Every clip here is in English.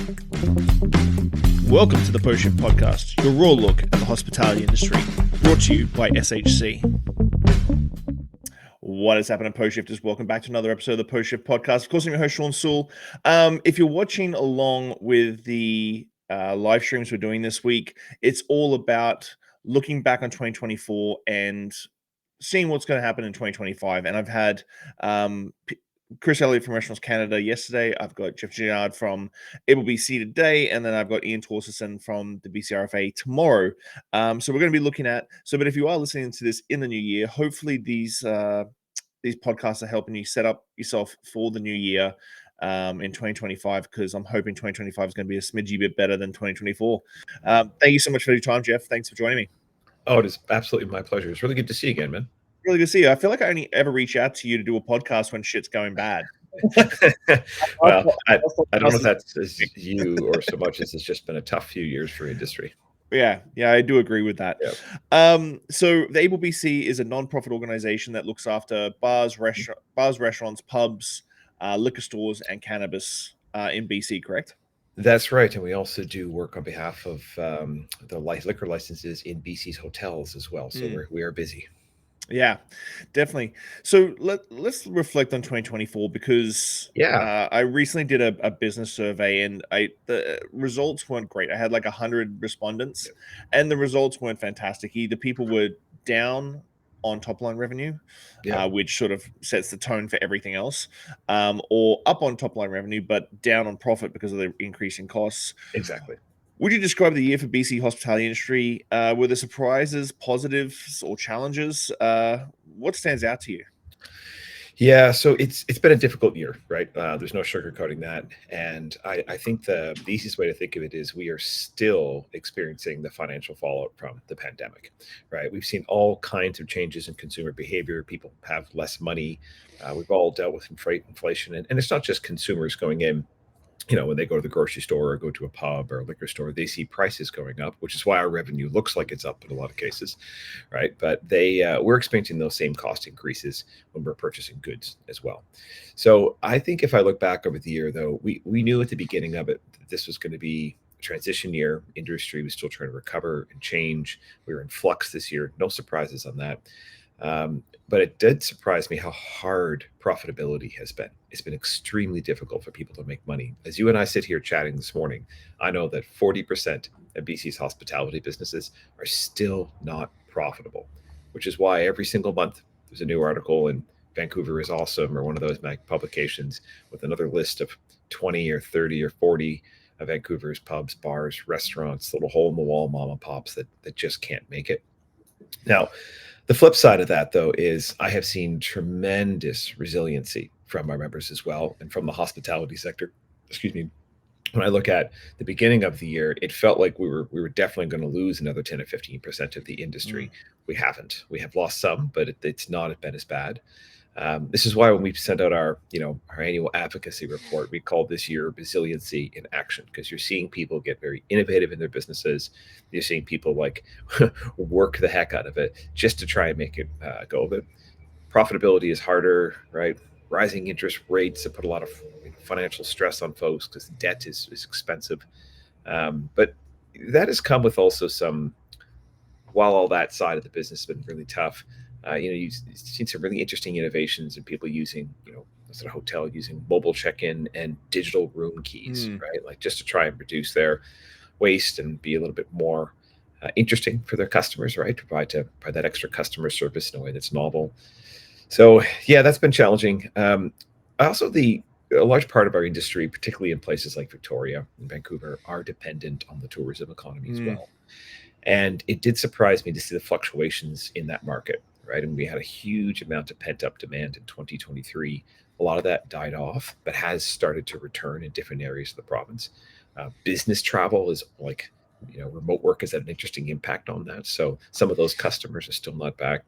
Welcome to the Post Shift Podcast, your raw look at the hospitality industry, brought to you by SHC. What is happening, Post Shifters? Welcome back to another episode of the Post Shift Podcast. Of course, I'm your host, Shawn Soole. If you're watching along with the live streams we're doing this week, it's all about looking back on 2024 and seeing what's going to happen in 2025. And I've had Chris Elliott from Restaurants Canada yesterday. I've got Jeff Guignard from Able BC today, and then I've got Ian Torstenson from the BCRFA tomorrow. So we're going to be looking at. But if you are listening to this in the new year, hopefully these podcasts are helping you set up yourself for the new year in 2025, because I'm hoping 2025 is going to be a smidgy bit better than 2024. Thank you so much for your time, Jeff. Thanks for joining me. Oh, it is absolutely my pleasure. It's really good to see you again, man. Really good to see you. I feel like I only ever reach out to you to do a podcast when shit's going bad. Well, I don't know if that's you or so much as it's just been a tough few years for industry. Yeah, I do agree with that. Yep. So the Able BC is a non-profit organization that looks after bars, restaurants, pubs, liquor stores, and cannabis in BC, correct? That's right. And we also do work on behalf of the liquor licenses in BC's hotels as well. So we are busy. Yeah, definitely. So let's reflect on 2024, because I recently did a business survey, and the results weren't great. I had like 100 respondents, and the results weren't fantastic either. People were down on top line revenue, which sort of sets the tone for everything else, or up on top line revenue, but down on profit because of the increase in costs. Exactly. Would you describe the year for BC hospitality industry? Were there surprises, positives, or challenges? What stands out to you? Yeah, so it's been a difficult year, right? There's no sugarcoating that. And I think the easiest way to think of it is we are still experiencing the financial fallout from the pandemic, right? We've seen all kinds of changes in consumer behavior. People have less money. We've all dealt with inflation. And it's not just consumers going in. When they go to the grocery store or go to a pub or a liquor store, they see prices going up, which is why our revenue looks like it's up in a lot of cases, right? But we're experiencing those same cost increases when we're purchasing goods as well. So I think if I look back over the year, though, we knew at the beginning of it that this was going to be a transition year. Industry was still trying to recover and change. We were in flux this year. No surprises on that. But it did surprise me how hard profitability has been. It's been extremely difficult for people to make money. As you and I sit here chatting this morning, I know that 40% of BC's hospitality businesses are still not profitable, which is why every single month there's a new article in Vancouver is Awesome or one of those publications with another list of 20 or 30 or 40 of Vancouver's pubs, bars, restaurants, little hole-in-the-wall mom and pops that just can't make it. Now, the flip side of that, though, is I have seen tremendous resiliency from our members as well, and from the hospitality sector. Excuse me. When I look at the beginning of the year, it felt like we were definitely going to lose another 10 or 15% of the industry. We haven't. We have lost some, but it's not been as bad. This is why when we sent out our annual advocacy report, we called this year resiliency in action, because you're seeing people get very innovative in their businesses. You're seeing people work the heck out of it just to try and make it go. But profitability is harder, right? Rising interest rates have put a lot of financial stress on folks because debt is expensive. But that has come with also while all that side of the business has been really tough, you've seen some really interesting innovations in people using, as a hotel, using mobile check-in and digital room keys, right? Like just to try and reduce their waste and be a little bit more interesting for their customers, right? Provide that extra customer service in a way that's novel. So yeah, that's been challenging. Also, a large part of our industry, particularly in places like Victoria and Vancouver, are dependent on the tourism economy as well. And it did surprise me to see the fluctuations in that market, right? And we had a huge amount of pent-up demand in 2023. A lot of that died off, but has started to return in different areas of the province. Business travel is remote work has had an interesting impact on that. So some of those customers are still not back.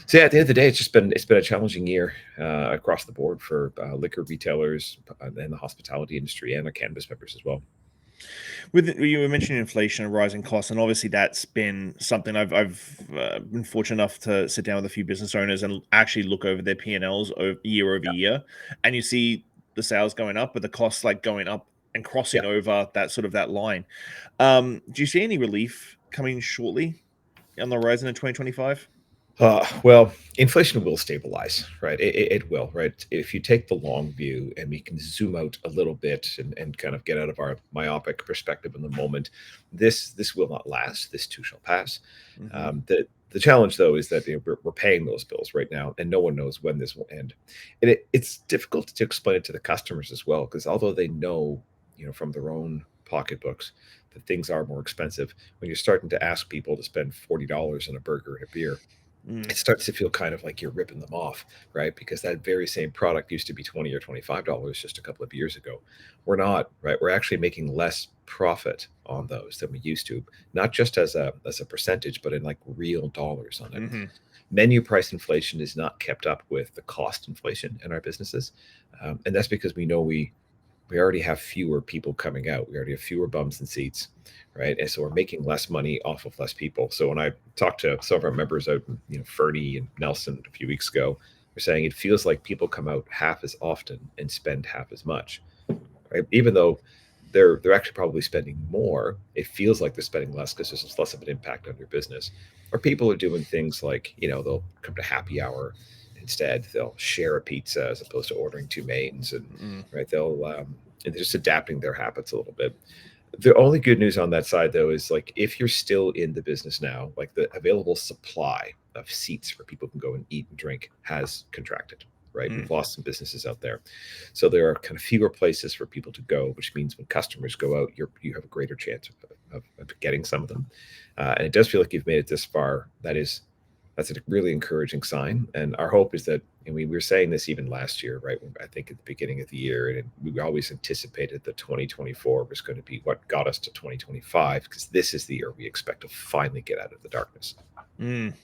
So yeah, at the end of the day, it's been a challenging year across the board for liquor retailers and the hospitality industry and the cannabis members as well. You were mentioning inflation and rising costs, and obviously that's been something I've been fortunate enough to sit down with a few business owners and actually look over their P&Ls year over year, and you see the sales going up, but the costs going up and crossing Yeah. over that line. Do you see any relief coming shortly on the horizon in 2025? Well, inflation will stabilize, right? It will, right? If you take the long view and we can zoom out a little bit and kind of get out of our myopic perspective in the moment, this will not last. This too shall pass. Mm-hmm. The challenge, though, is that we're paying those bills right now, and no one knows when this will end. And it's difficult to explain it to the customers as well, because although they know, from their own pocketbooks that things are more expensive, when you're starting to ask people to spend $40 on a burger and a beer, Mm. it starts to feel kind of like you're ripping them off, right? Because that very same product used to be $20 or $25 just a couple of years ago. We're not, right? We're actually making less profit on those than we used to, not just as a percentage, but in like real dollars on it. Mm-hmm. Menu price inflation is not kept up with the cost inflation in our businesses, and that's because we know we already have fewer people coming out. We already have fewer bums and seats, right? And so we're making less money off of less people. So when I talked to some of our members out in, Fernie and Nelson a few weeks ago, they're saying it feels like people come out half as often and spend half as much, right? Even though they're actually probably spending more, it feels like they're spending less because there's less of an impact on your business. Or people are doing things like, they'll come to happy hour instead. They'll share a pizza as opposed to ordering two mains, and Mm. right, and they're just adapting their habits a little bit. The only good news on that side, though, is like if you're still in the business now, like the available supply of seats where people can go and eat and drink has contracted, right? Mm. We've lost some businesses out there. So there are kind of fewer places for people to go, which means when customers go out, you have a greater chance of getting some of them. And it does feel like you've made it this far. That's a really encouraging sign. And our hope is that, and we were saying this even last year, right? I think at the beginning of the year, and we always anticipated that 2024 was going to be what got us to 2025, because this is the year we expect to finally get out of the darkness. Mm.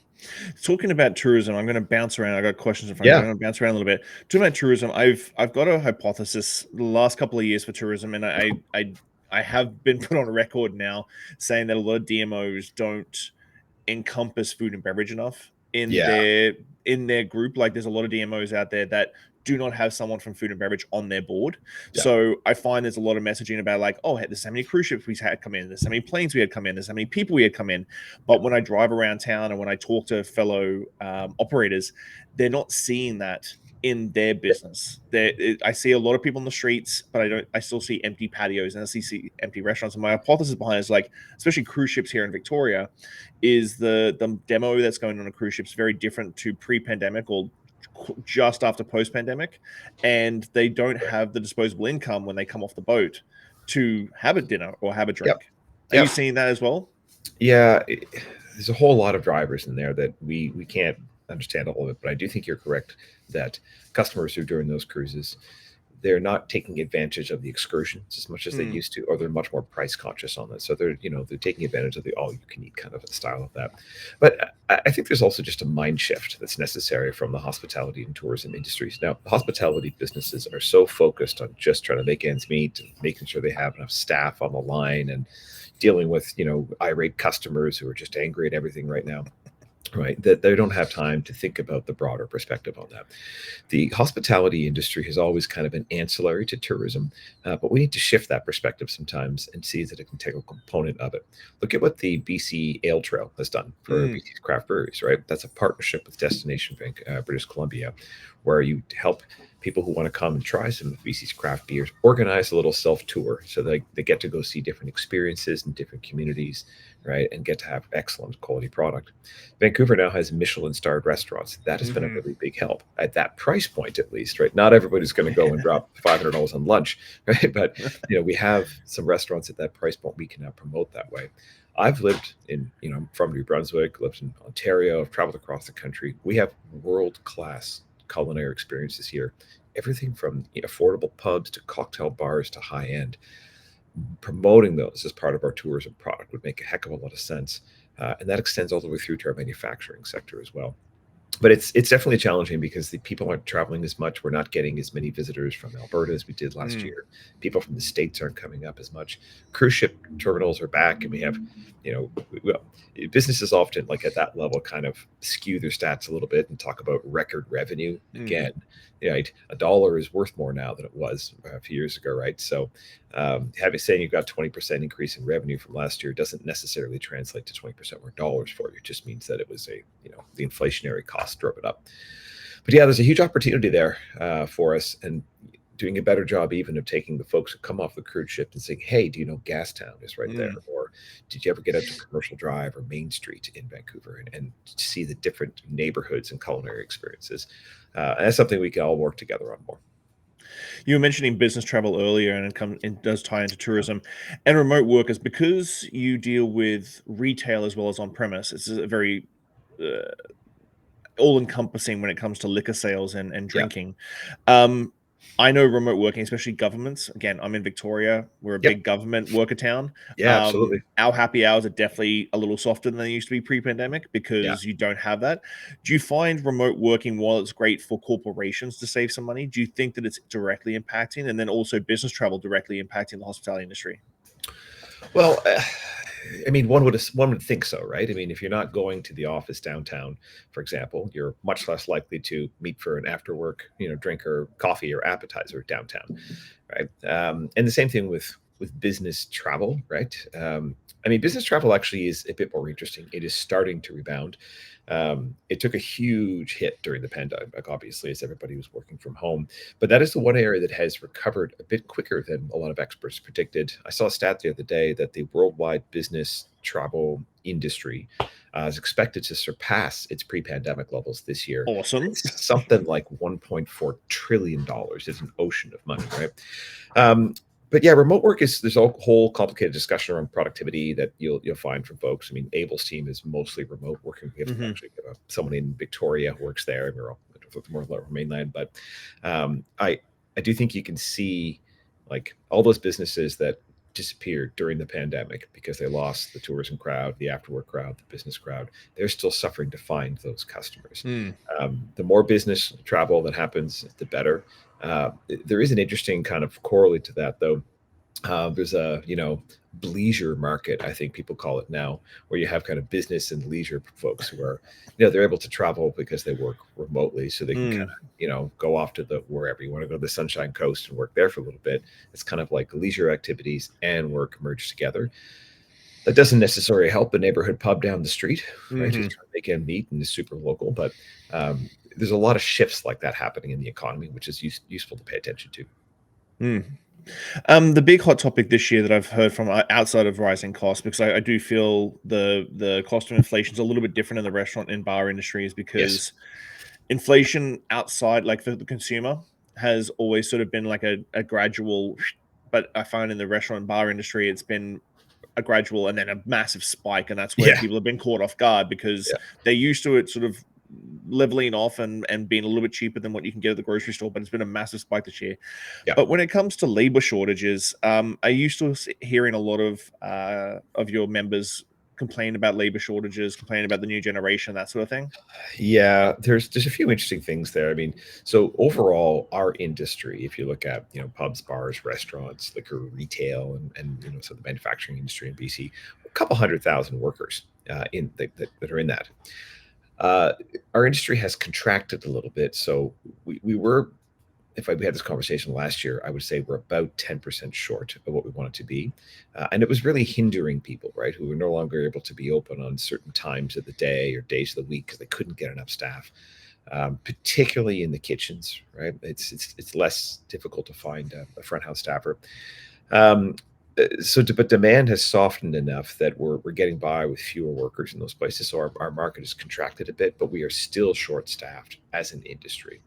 Talking about tourism, I'm going to bounce around. I got questions in front of me. Yeah. I'm going to bounce around a little bit. Talking about tourism, I've got a hypothesis the last couple of years for tourism, and I have been put on record now saying that a lot of DMOs don't encompass food and beverage enough Yeah. in their group. Like there's a lot of DMOs out there that do not have someone from food and beverage on their board. Yeah. So I find there's a lot of messaging about like, oh, hey, there's so many cruise ships we had come in, there's so many planes we had come in, there's so many people we had come in. But when I drive around town and when I talk to fellow operators, they're not seeing that in their business. I see a lot of people in the streets, but I still see empty patios and I see empty restaurants. And my hypothesis behind it is like, especially cruise ships here in Victoria, is the demo that's going on a cruise ship is very different to pre-pandemic or just after post-pandemic, and they don't have the disposable income when they come off the boat to have a dinner or have a drink. Yep. Are you Yep. seeing that as well? Yeah. There's a whole lot of drivers in there that we can't understand all of it, but I do think you're correct that customers who are doing those cruises, they're not taking advantage of the excursions as much as they used to, or they're much more price conscious on it. So they're taking advantage of the all you can eat kind of a style of that. But I think there's also just a mind shift that's necessary from the hospitality and tourism industries. Now, hospitality businesses are so focused on just trying to make ends meet and making sure they have enough staff on the line and dealing with, irate customers who are just angry at everything right now. Right, that they don't have time to think about the broader perspective on that. The hospitality industry has always kind of been ancillary to tourism, but we need to shift that perspective sometimes and see that it can take a component of it. Look at what the BC Ale Trail has done for BC's craft breweries, right? That's a partnership with Destination Bank, British Columbia, where you help people who want to come and try some of BC's craft beers organize a little self-tour so they get to go see different experiences in different communities, right, and get to have excellent quality product. Vancouver now has Michelin-starred restaurants. That has been a really big help at that price point, at least, right? Not everybody's going to go and drop $500 on lunch, right? But we have some restaurants at that price point we can now promote that way. I've lived in, I'm from New Brunswick, lived in Ontario, I've traveled across the country. We have world-class culinary experiences here. Everything from affordable pubs to cocktail bars to high end. Promoting those as part of our tourism product would make a heck of a lot of sense. And that extends all the way through to our manufacturing sector as well. But it's definitely challenging because the people aren't traveling as much. We're not getting as many visitors from Alberta as we did last year. People from the States aren't coming up as much. Cruise ship terminals are back, and we have, businesses often like at that level kind of skew their stats a little bit and talk about record revenue. Again, right? A dollar is worth more now than it was a few years ago, right? So saying you've got 20% increase in revenue from last year doesn't necessarily translate to 20% more dollars for you. It just means that it was the inflationary cost drove it up. But yeah, there's a huge opportunity there for us, and doing a better job even of taking the folks who come off the cruise ship and saying, hey, do you know Gastown is right there? Or did you ever get out to Commercial Drive or Main Street in Vancouver and see the different neighborhoods and culinary experiences? And that's something we can all work together on more. You were mentioning business travel earlier, and it does tie into tourism and remote workers, because you deal with retail as well as on premise. It's a very all encompassing when it comes to liquor sales and Yeah. drinking. I know remote working, especially governments. Again, I'm in Victoria. We're a Yep. big government worker town. Yeah, absolutely. Our happy hours are definitely a little softer than they used to be pre-pandemic, Yeah. because you don't have that. Do you find remote working, while it's great for corporations to save some money, do you think that it's directly impacting, and then also business travel directly impacting the hospitality industry? Well, I mean, one would think so, right? I mean, if you're not going to the office downtown, for example, you're much less likely to meet for an after work, drink or coffee or appetizer downtown, right? And the same thing with business travel, right? I mean, business travel actually is a bit more interesting. It is starting to rebound. It took a huge hit during the pandemic, obviously, as everybody was working from home. But that is the one area that has recovered a bit quicker than a lot of experts predicted. I saw a stat the other day that the worldwide business travel industry is expected to surpass its pre-pandemic levels this year. Awesome. It's something like $1.4 trillion. It's an ocean of money, right? But yeah, remote work there's a whole complicated discussion around productivity that you'll find from folks. I mean, Abel's team is mostly remote working. We have actually someone in Victoria who works there, and we're all more lower mainland. But I do think you can see like all those businesses that disappeared during the pandemic because they lost the tourism crowd, the afterwork crowd, the business crowd. They're still suffering to find those customers. The more business travel that happens, the better. There is an interesting kind of correlate to that, though. There's a bleisure market, I think people call it now, where you have kind of business and leisure folks who are they're able to travel because they work remotely, so they can kind of go off to wherever you want to go to the Sunshine Coast and work there for a little bit. It's kind of like leisure activities and work merged together. That doesn't necessarily help the neighborhood pub down the street, right? Just trying to make ends meet and is super local, but there's a lot of shifts like that happening in the economy, which is useful to pay attention to. The big hot topic this year that I've heard from outside of rising costs, because I do feel the cost of inflation is a little bit different in the restaurant and bar industry, is because inflation outside, like for the consumer, has always sort of been like a gradual, but I find in the restaurant and bar industry, it's been a gradual and then a massive spike, and that's where people have been caught off guard, because they're used to it sort of leveling off and being a little bit cheaper than what you can get at the grocery store, but it's been a massive spike this year. But when it comes to labor shortages, are you still hearing a lot of your members complain about labor shortages, complain about the new generation, that sort of thing? Yeah, there's a few interesting things there. I mean, so overall, our industry, if you look at pubs, bars, restaurants, liquor, retail, and so the manufacturing industry in BC, a couple 100,000 workers that are in that. Our industry has contracted a little bit, so we were. If we had this conversation last year, I would say we're about 10% short of what we want it to be. And it was really hindering people, right, who were no longer able to be open on certain times of the day or days of the week because they couldn't get enough staff, particularly in the kitchens, right? It's less difficult to find a front house staffer. But demand has softened enough that we're getting by with fewer workers in those places. So our market has contracted a bit, but we are still short staffed as an industry.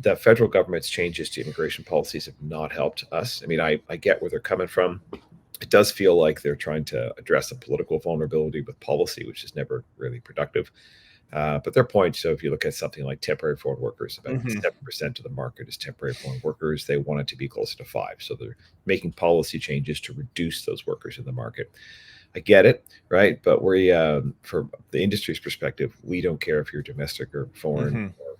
The federal government's changes to immigration policies have not helped us. I mean, I get where they're coming from. It does feel like they're trying to address a political vulnerability with policy, which is never really productive. But their point, so if you look at something like temporary foreign workers, about 7% of the market is temporary foreign workers. They want it to be closer to 5%. So they're making policy changes to reduce those workers in the market. I get it, right? But from the industry's perspective, we don't care if you're domestic or foreign, or,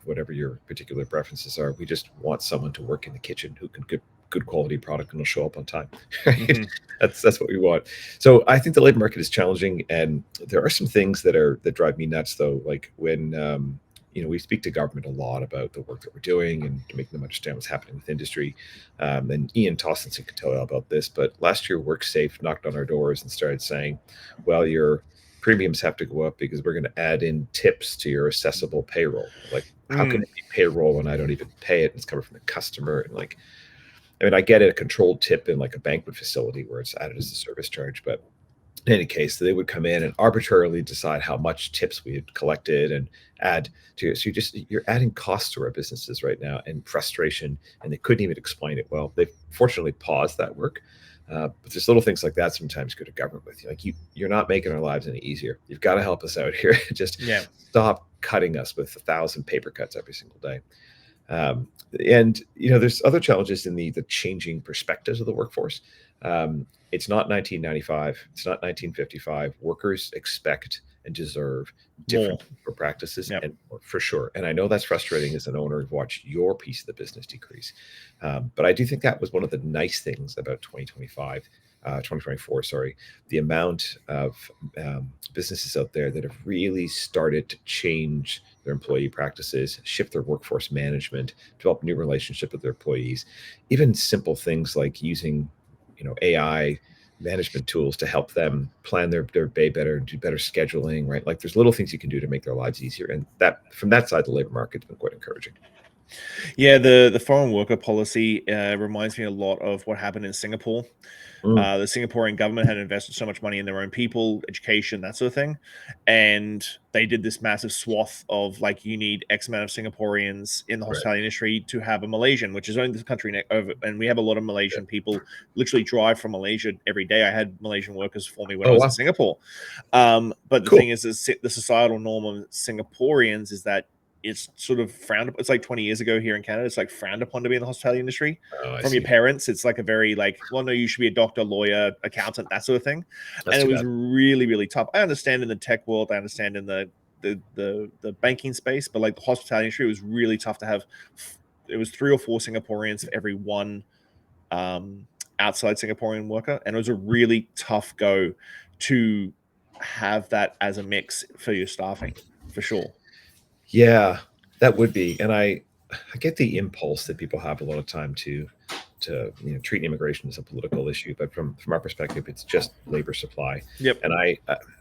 whatever your particular preferences are. We just want someone to work in the kitchen who can get good quality product and will show up on time. Right? That's what we want. So I think the labor market is challenging, and there are some things that drive me nuts, though. Like when we speak to government a lot about the work that we're doing and to make them understand what's happening with industry. And Ian Tossinson could tell you all about this, but last year WorkSafe knocked on our doors and started saying, well, your premiums have to go up because we're going to add in tips to your assessable payroll. Like, how can it be payroll when I don't even pay it? And it's coming from the customer. And like, I mean, I get it, a controlled tip in like a banquet facility where it's added as a service charge, but in any case, they would come in and arbitrarily decide how much tips we had collected and add to it. So you're adding costs to our businesses right now and frustration, and they couldn't even explain it well. They fortunately paused that work. But there's little things like that sometimes go to government with you. Like you're not making our lives any easier. You've got to help us out here. Just stop cutting us with 1,000 paper cuts every single day. And there's other challenges in the changing perspectives of the workforce. It's not 1995. It's not 1955. Workers expect and deserve different practices, and for sure. And I know that's frustrating as an owner to watch your piece of the business decrease. But I do think that was one of the nice things about 2024, the amount of businesses out there that have really started to change their employee practices, shift their workforce management, develop new relationship with their employees, even simple things like using AI management tools to help them plan their day better and do better scheduling, right? Like there's little things you can do to make their lives easier. And that from that side, the labor market's been quite encouraging. Yeah, the foreign worker policy reminds me a lot of what happened in Singapore. The Singaporean government had invested so much money in their own people, education, that sort of thing. And they did this massive swath of like, you need X amount of Singaporeans in the hospitality industry to have a Malaysian, which is only the country over. And we have a lot of Malaysian people literally drive from Malaysia every day. I had Malaysian workers for me when I was in Singapore. But the thing is the societal norm of Singaporeans is that it's sort of frowned upon. It's like 20 years ago here in Canada. It's like frowned upon to be in the hospitality industry. From your parents, it's like a very like, well, no, you should be a doctor, lawyer, accountant, that sort of thing. And it was really, really tough. I understand in the tech world, I understand in the banking space, but like the hospitality industry was really tough to have. It was 3 or 4 Singaporeans for every one outside Singaporean worker, and it was a really tough go to have that as a mix for your staffing, for sure. Yeah, that would be. And I get the impulse that people have a lot of time to treat immigration as a political issue, but from our perspective, it's just labor supply. And I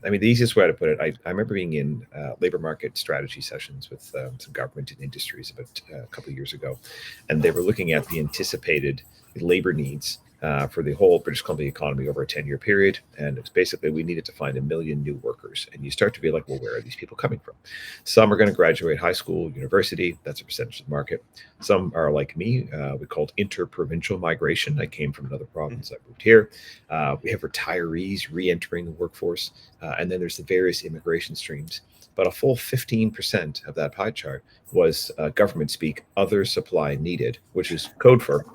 mean, the easiest way to put it, I remember being in labor market strategy sessions with some government and industries about a couple of years ago, and they were looking at the anticipated labor needs for the whole British Columbia economy over a 10-year period. And it's basically, we needed to find 1 million new workers. And you start to be like, well, where are these people coming from? Some are going to graduate high school, university. That's a percentage of the market. Some are like me. We called interprovincial migration. I came from another province. I moved here. We have retirees re-entering the workforce. And then there's the various immigration streams. But a full 15% of that pie chart was government speak, other supply needed, which is code for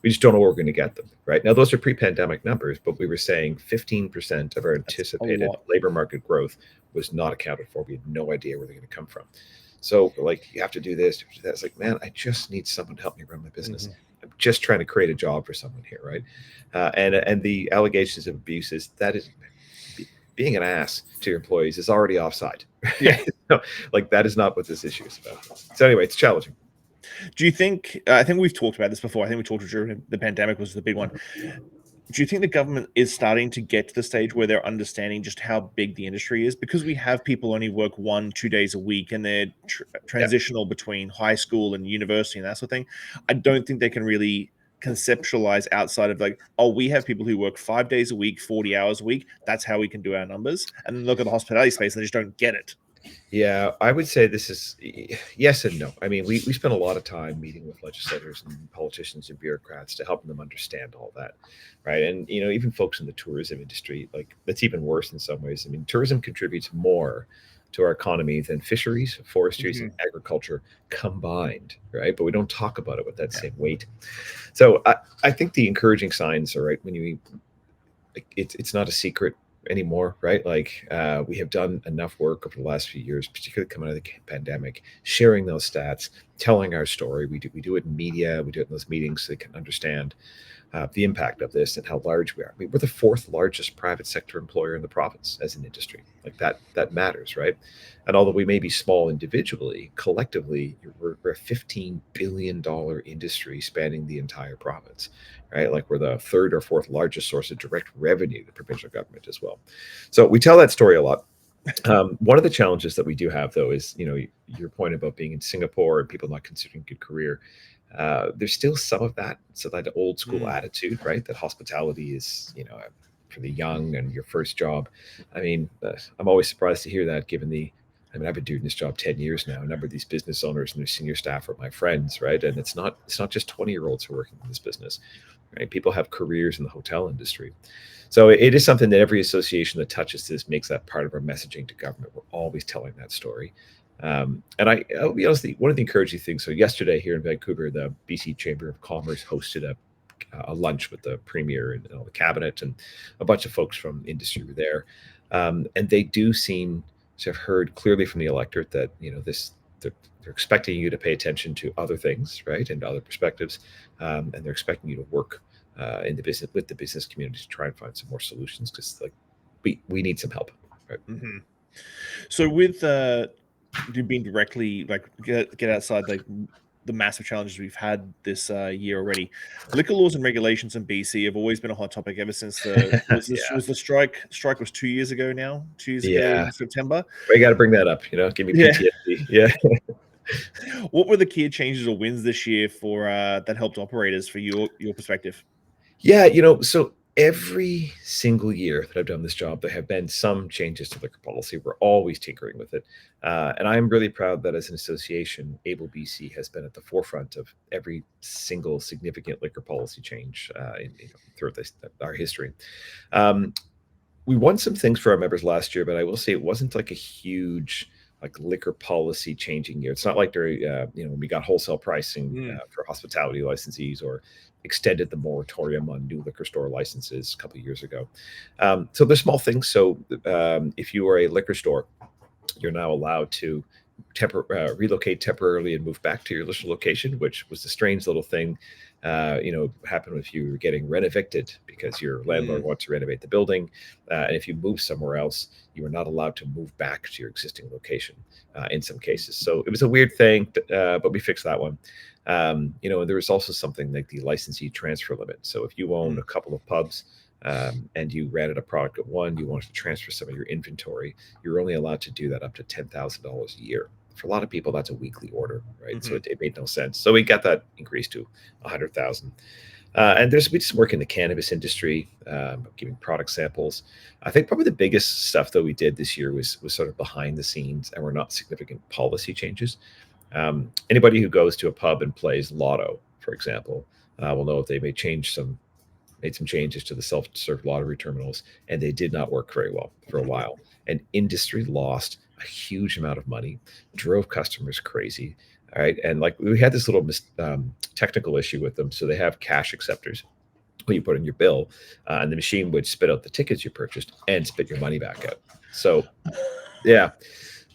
we just don't know where we're going to get them, right? Now, those are pre-pandemic numbers, but we were saying 15% of our anticipated labor market growth was not accounted for. We had no idea where they're going to come from. So, like, you have to do this, you have to do that. It's like, man, I just need someone to help me run my business. I'm just trying to create a job for someone here, right? And the allegations of abuses, that is being an ass to your employees is already offside. Like, that is not what this issue is about. So anyway, it's challenging. Do you think, I think we've talked about this before. I think we talked during the pandemic was the big one. Do you think the government is starting to get to the stage where they're understanding just how big the industry is? Because we have people only work 1-2 days a week and they're transitional between high school and university and that sort of thing. I don't think they can really conceptualize outside of like, oh, we have people who work 5 days a week, 40 hours a week. That's how we can do our numbers. And then look at the hospitality space and they just don't get it. Yeah, I would say this is yes and no. I mean, we spend a lot of time meeting with legislators and politicians and bureaucrats to help them understand all that, right? And, even folks in the tourism industry, like that's even worse in some ways. I mean, tourism contributes more to our economy than fisheries, forestries, and agriculture combined, right? But we don't talk about it with that same weight. So I think the encouraging signs are right when it's not a secret anymore, right? Like we have done enough work over the last few years, particularly coming out of the pandemic, sharing those stats, telling our story. We do it in media, we do it in those meetings so they can understand. the impact of this and how large we are. I mean, we're the fourth largest private sector employer in the province as an industry. Like that matters, right? And although we may be small individually, collectively, we're a $15 billion industry spanning the entire province, right? Like we're the third or fourth largest source of direct revenue to the provincial government as well. So we tell that story a lot. One of the challenges that we do have, though, is your point about being in Singapore and people not considering good career. There's still some of that, so that old school attitude, right? That hospitality is, for the young and your first job. I mean, I'm always surprised to hear that, given I mean, I've been doing this job 10 years now. A number of these business owners and their senior staff are my friends, right? And it's not just 20-year-olds who are working in this business, right? People have careers in the hotel industry. So it is something that every association that touches this makes that part of our messaging to government. We're always telling that story. And I'll be honest, one of the encouraging things. So yesterday here in Vancouver, the BC Chamber of Commerce hosted a lunch with the premier and all the cabinet, and a bunch of folks from industry were there. And they do seem to have heard clearly from the electorate that they're expecting you to pay attention to other things, right, and other perspectives, and they're expecting you to work in the business with the business community to try and find some more solutions, because we need some help, right? Mm-hmm. So with you being directly get outside the massive challenges we've had this year already, liquor laws and regulations in BC have always been a hot topic ever since was the strike was 2 years ago now, 2 years ago Yeah, in September. I got to bring that up. Give me PTSD. Yeah. What were the key changes or wins this year for that helped operators for your perspective? Yeah, so every single year that I've done this job, there have been some changes to liquor policy. We're always tinkering with it. And I'm really proud that as an association, Able BC has been at the forefront of every single significant liquor policy change throughout our history. We won some things for our members last year, but I will say it wasn't like a huge liquor policy changing year. It's not like when we got wholesale pricing for hospitality licensees, or extended the moratorium on new liquor store licenses a couple of years ago. So there's small things. So if you are a liquor store, you're now allowed to relocate temporarily and move back to your initial location, which was a strange little thing. Happened if you were getting evicted because your landlord wants to renovate the building, and if you move somewhere else, you are not allowed to move back to your existing location in some cases. So it was a weird thing, but we fixed that one. And there was also something like the licensee transfer limit. So if you own a couple of pubs, and you rented a product at one, you wanted to transfer some of your inventory, you're only allowed to do that up to $10,000 a year. For a lot of people, that's a weekly order, right? So it made no sense. So we got that increased to 100,000. And we just work in the cannabis industry, giving product samples. I think probably the biggest stuff that we did this year was sort of behind the scenes, and were not significant policy changes. Anybody who goes to a pub and plays lotto, for example, will know that they made some changes to the self-serve lottery terminals, and they did not work very well for a while. And industry lost a huge amount of money, drove customers crazy. All right. And we had this little technical issue with them. So they have cash acceptors where you put in your bill, and the machine would spit out the tickets you purchased and spit your money back out. So yeah,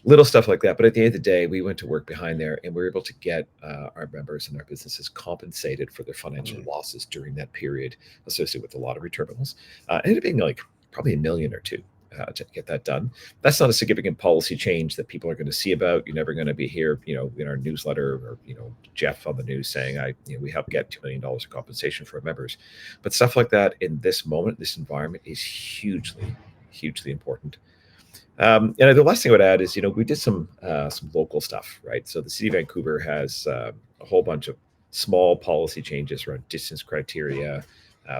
little stuff like that. But at the end of the day, we went to work behind there, and we were able to get our members and our businesses compensated for their financial losses during that period associated with the lottery terminals. It ended up being probably $1 million or $2 million to get that done. That's not a significant policy change that people are going to see about. You're never going to be here, in our newsletter, or Jeff on the news saying, we help get $2 million of compensation for our members. But stuff like that in this moment, this environment, is hugely, hugely important. And the last thing I would add is, we did some local stuff, right? So the city of Vancouver has a whole bunch of small policy changes around distance criteria.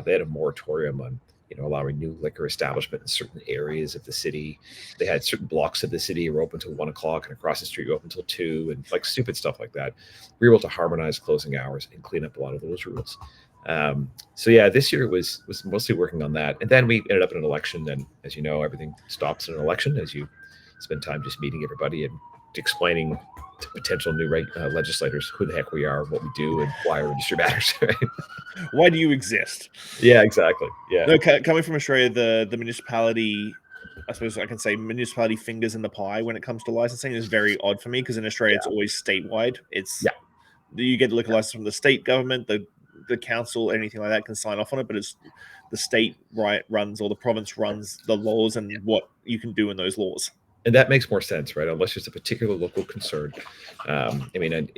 They had a moratorium on, allowing new liquor establishment in certain areas of the city. They had certain blocks of the city were open till 1 o'clock, and across the street were open till 2, and stupid stuff like that. We were able to harmonize closing hours and clean up a lot of those rules. So yeah, this year was mostly working on that. And then we ended up in an election, and as you know, everything stops in an election as you spend time just meeting everybody and explaining to potential new legislators who the heck we are, what we do, and why our industry matters. Right? Why do you exist? Yeah, exactly. Yeah. No, coming from Australia, the municipality, I suppose I can say, municipality fingers in the pie when it comes to licensing is very odd for me, because in Australia it's always statewide. You get the liquor license from the state government, the the council, anything like that, can sign off on it, but it's the state runs, or the province runs the laws and what you can do in those laws. And that makes more sense, right? Unless there's a particular local concern. I mean,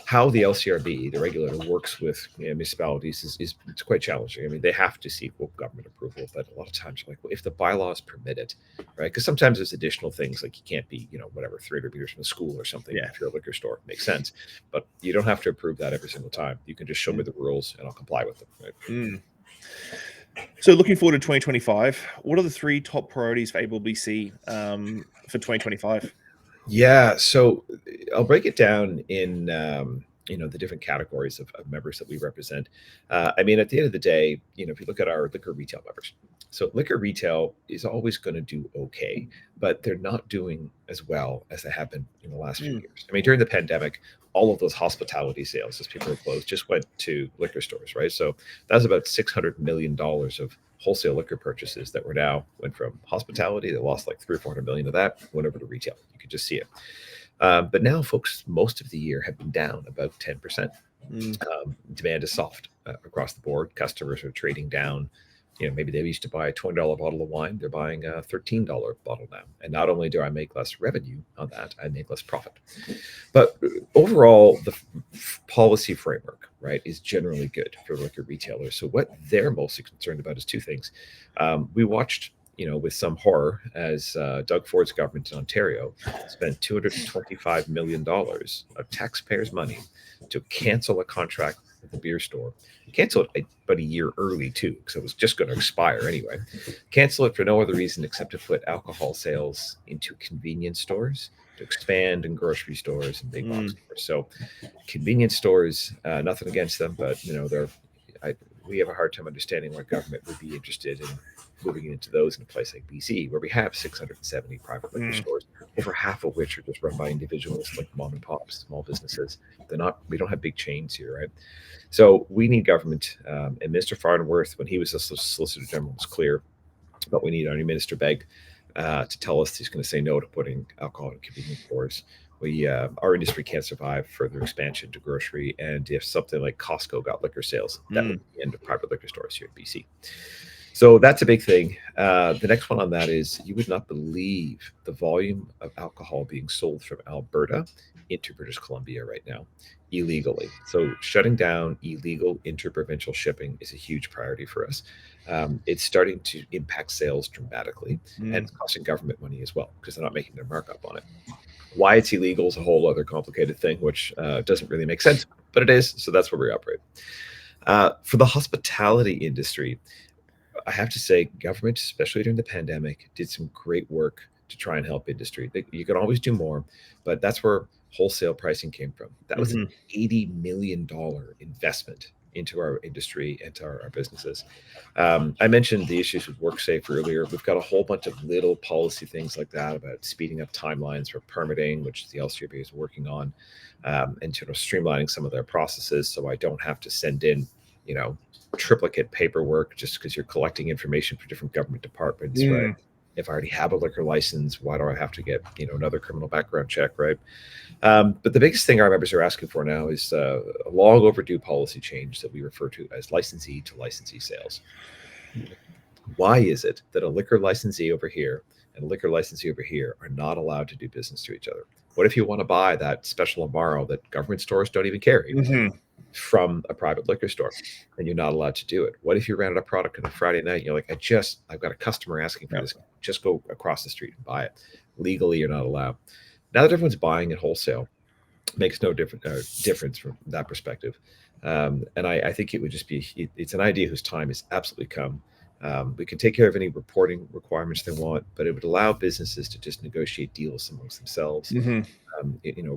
how the LCRB, the regulator, works with municipalities is it's quite challenging. I mean, they have to seek local government approval, but a lot of times, like, well, if the bylaws permit it, right? Because sometimes there's additional things, like you can't be, whatever, 300 meters from a school or something. Yeah. If you're a liquor store, it makes sense, but you don't have to approve that every single time. You can just show me the rules, and I'll comply with them. Right? So, looking forward to 2025, what are the 3 top priorities for ABBC for 2025? Yeah, so I'll break it down in the different categories of members that we represent. I mean, at the end of the day, if you look at our liquor retail members, so liquor retail is always going to do okay, but they're not doing as well as they have been in the last few years. I mean, during the pandemic, all of those hospitality sales, as people are closed, just went to liquor stores, right? So that was about $600 million of wholesale liquor purchases that went from hospitality. They lost like 300 or 400 million of that, went over to retail. You could just see it. But now, folks, most of the year have been down about 10%. Demand is soft across the board. Customers are trading down. Maybe they used to buy a $20 bottle of wine. They're buying a $13 bottle now. And not only do I make less revenue on that, I make less profit. But overall, the policy framework, right, is generally good for liquor retailers. So what they're mostly concerned about is 2 things. We watched, with some horror, as Doug Ford's government in Ontario spent $225 million of taxpayers' money to cancel a contract with the beer store. Cancel it about a year early, too, because it was just going to expire anyway. Cancel it for no other reason except to put alcohol sales into convenience stores, to expand in grocery stores and big box stores. So convenience stores, nothing against them, but we have a hard time understanding why government would be interested in moving into those in a place like BC, where we have 670 private liquor stores, over half of which are just run by individuals, like mom and pops, small businesses. We don't have big chains here, right? So we need government. And Mr. Farnworth, when he was a Solicitor General, was clear. But we need our new Minister Begg to tell us he's going to say no to putting alcohol in convenience stores. Our industry can't survive further expansion to grocery. And if something like Costco got liquor sales, that would be the end of private liquor stores here in BC. So that's a big thing. The next one on that is, you would not believe the volume of alcohol being sold from Alberta into British Columbia right now, illegally. So shutting down illegal interprovincial shipping is a huge priority for us. It's starting to impact sales dramatically, and it's costing government money as well, because they're not making their markup on it. Why it's illegal is a whole other complicated thing, which doesn't really make sense, but it is. So that's where we operate. For the hospitality industry, I have to say, government, especially during the pandemic, did some great work to try and help industry. You can always do more, but that's where wholesale pricing came from. That was an $80 million investment into our industry and to our businesses. I mentioned the issues with WorkSafe earlier. We've got a whole bunch of little policy things like that about speeding up timelines for permitting, which the LCRB is working on, and streamlining some of their processes, so I don't have to send in triplicate paperwork just because you're collecting information for different government departments, right? If I already have a liquor license, why do I have to get another criminal background check, right? But the biggest thing our members are asking for now is a long overdue policy change that we refer to as licensee to licensee sales. Why is it that a liquor licensee over here and a liquor licensee over here are not allowed to do business to each other? What if you want to buy that special Amaro that government stores don't even carry from a private liquor store, and you're not allowed to do it? What if you rented a product on a Friday night and you're like, I've got a customer asking for this, just go across the street and buy it. Legally, you're not allowed. Now that everyone's buying at wholesale, makes no difference from that perspective. And I think it would just be, it's an idea whose time has absolutely come. We can take care of any reporting requirements they want, but it would allow businesses to just negotiate deals amongst themselves,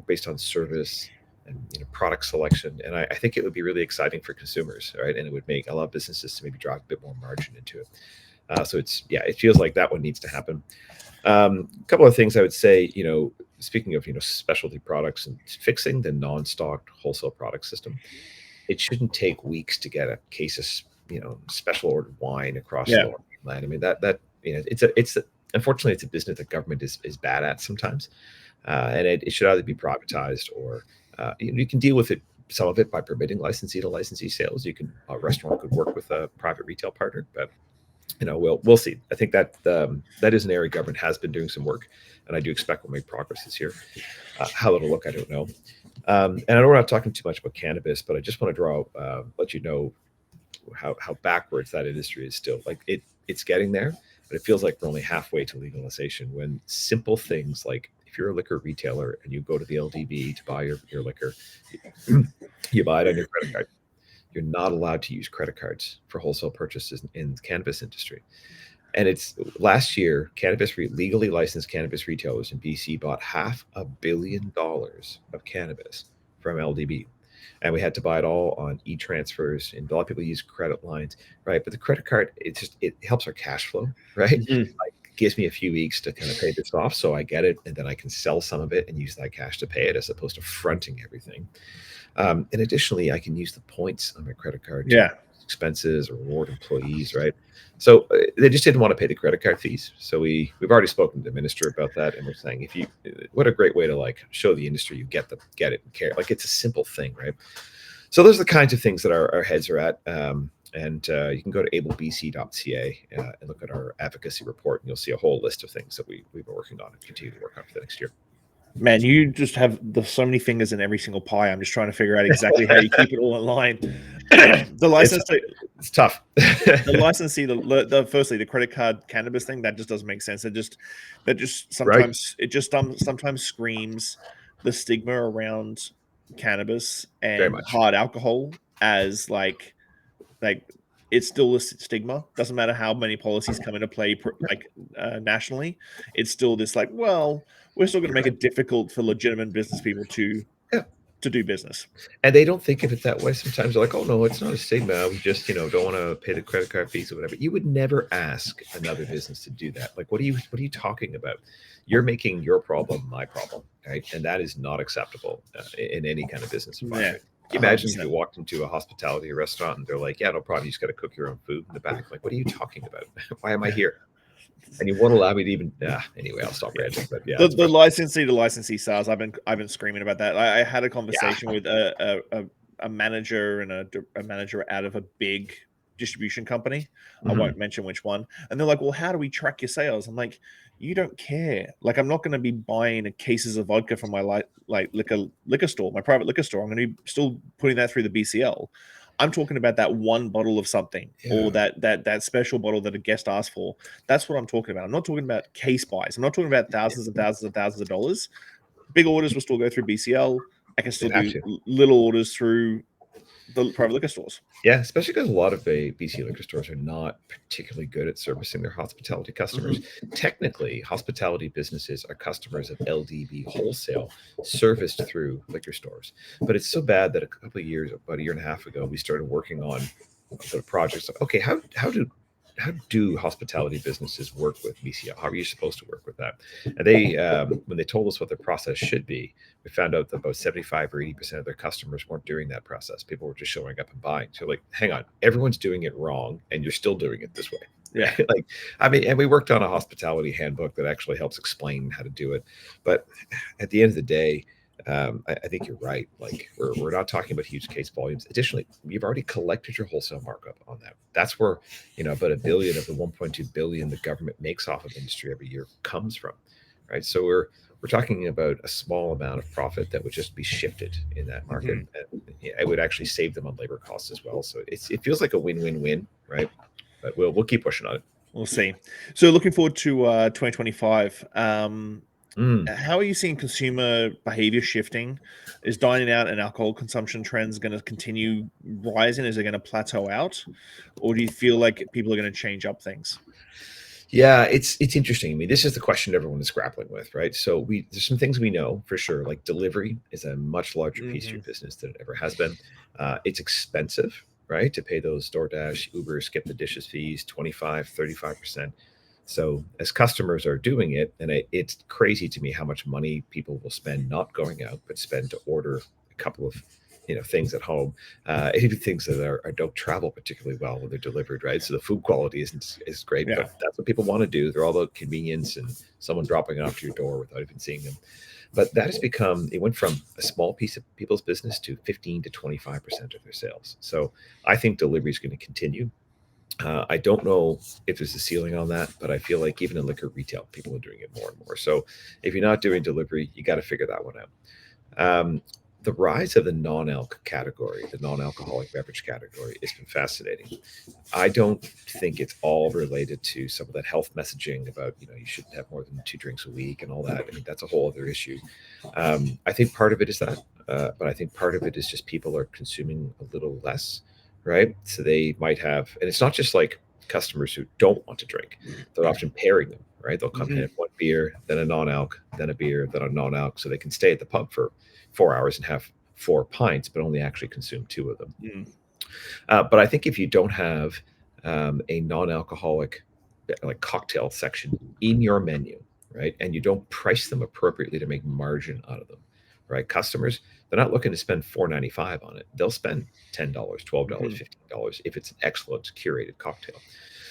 based on service and product selection. And I think it would be really exciting for consumers, right? And it would allow businesses to maybe drive a bit more margin into it. So it feels like that one needs to happen. A couple of things I would say, speaking of, specialty products and fixing the non-stocked wholesale product system, it shouldn't take weeks to get a case of, special ordered wine across the land. I mean, unfortunately, it's a business that government is bad at sometimes. And it should either be privatized or you can deal with it some of it by permitting licensee to licensee sales. A restaurant could work with a private retail partner, but we'll see. I think that that is an area government has been doing some work, and I do expect we'll make progress this year. How it'll look, I don't know. And I know we're not talking too much about cannabis, but I just want to let you know how backwards that industry is still. Like it's getting there, but it feels like we're only halfway to legalization. When simple things like if you're a liquor retailer and you go to the LDB to buy your liquor, you buy it on your credit card. You're not allowed to use credit cards for wholesale purchases in the cannabis industry. And it's last year, legally licensed cannabis retailers in BC bought $500 million of cannabis from LDB. And we had to buy it all on e-transfers, and a lot of people use credit lines, right? But the credit card, it helps our cash flow, right? Like, it gives me a few weeks to kind of pay this off, so I get it, and then I can sell some of it and use that cash to pay it, as opposed to fronting everything. And additionally, I can use the points on my credit card to expenses or reward employees, right? So they just didn't want to pay the credit card fees. So we've already spoken to the minister about that, and we're saying, what a great way to like show the industry you get it and care. Like, it's a simple thing, right? So those are the kinds of things that our heads are at. And you can go to ablebc.ca and look at our advocacy report, and you'll see a whole list of things that we've been working on and continue to work on for the next year. Man, you just have so many fingers in every single pie. I'm just trying to figure out exactly how you keep it all in line. The license, it's tough. The licensee, firstly, the credit card cannabis thing, that just doesn't make sense. That just sometimes sometimes screams the stigma around cannabis and hard alcohol as like it's still a stigma. Doesn't matter how many policies come into play, nationally, it's still this like, well, we're still going to make it difficult for legitimate business people to do business. And they don't think of it that way. Sometimes they're like, oh no, it's not a stigma. We just, don't want to pay the credit card fees or whatever. You would never ask another business to do that. Like, what are you talking about? You're making your problem my problem, right? And that is not acceptable in any kind of business environment. Yeah. Imagine if you walked into a hospitality restaurant and they're like, yeah, no problem. You just got to cook your own food in the back. Like, what are you talking about? Why am I here? And you won't allow me to even. Anyway, I'll stop ranting. But yeah, the licensee sales. I've been screaming about that. I had a conversation with a manager and a manager out of a big distribution company. I won't mention which one. And they're like, "Well, how do we track your sales?" I'm like, "You don't care. Like, I'm not going to be buying cases of vodka from my liquor store, my private liquor store. I'm going to be still putting that through the BCL." I'm talking about that one bottle of something, or that special bottle that a guest asked for. That's what I'm talking about. I'm not talking about case buys. I'm not talking about thousands and thousands and thousands of dollars. Big orders will still go through BCL. I can still do little orders through the private liquor stores. Yeah, especially because a lot of the BC liquor stores are not particularly good at servicing their hospitality customers. Technically, hospitality businesses are customers of LDB wholesale, serviced through liquor stores. But it's so bad that about a year and a half ago, we started working on the projects. Okay, how do hospitality businesses work with BCL? How are you supposed to work with that? And they, when they told us what their process should be, we found out that about 75 or 80% of their customers weren't doing that process. People were just showing up and buying. So like, hang on, everyone's doing it wrong, and you're still doing it this way. Yeah. And we worked on a hospitality handbook that actually helps explain how to do it. But at the end of the day, I think you're right. Like, we're not talking about huge case volumes. Additionally, you've already collected your wholesale markup on that. That's where, about $1 billion of the $1.2 billion the government makes off of industry every year comes from, right? So we're talking about a small amount of profit that would just be shifted in that market. And it would actually save them on labor costs as well. So it feels like a win-win-win, right? But we'll keep pushing on it. We'll see. So looking forward to 2025. How are you seeing consumer behavior shifting? Is dining out and alcohol consumption trends going to continue rising? Is it going to plateau out? Or do you feel like people are going to change up things? Yeah, it's interesting. I mean, this is the question everyone is grappling with, right? So there's some things we know for sure, like delivery is a much larger piece of your business than it ever has been. It's expensive, right? To pay those DoorDash, Uber, skip the dishes fees, 25, 35%. So as customers are doing it, and it's crazy to me how much money people will spend not going out, but spend to order a couple of things at home, even things that don't travel particularly well when they're delivered, right? So the food quality isn't great, but that's what people want to do. They're all about convenience and someone dropping it off to your door without even seeing them. But that has become, it went from a small piece of people's business to 15 to 25% of their sales. So I think delivery is going to continue. I don't know if there's a ceiling on that, but I feel like even in liquor retail, people are doing it more and more. So if you're not doing delivery, you got to figure that one out. The rise of the non-alc category, the non-alcoholic beverage category, has been fascinating. I don't think it's all related to some of that health messaging about, you shouldn't have more than 2 drinks a week and all that. I mean, that's a whole other issue. I think part of it is that, but I think part of it is just people are consuming a little less, right? So they might have, and it's not just like customers who don't want to drink; they're often pairing them, right? They'll come in and have one beer, then a non-alc, then a beer, then a non-alc, so they can stay at the pub for 4 hours and have 4 pints, but only actually consume 2 of them. But I think if you don't have a non-alcoholic like cocktail section in your menu, right, and you don't price them appropriately to make margin out of them, right? Customers, they're not looking to spend $4.95 on it. They'll spend $10, $12, $15 if it's an excellent curated cocktail.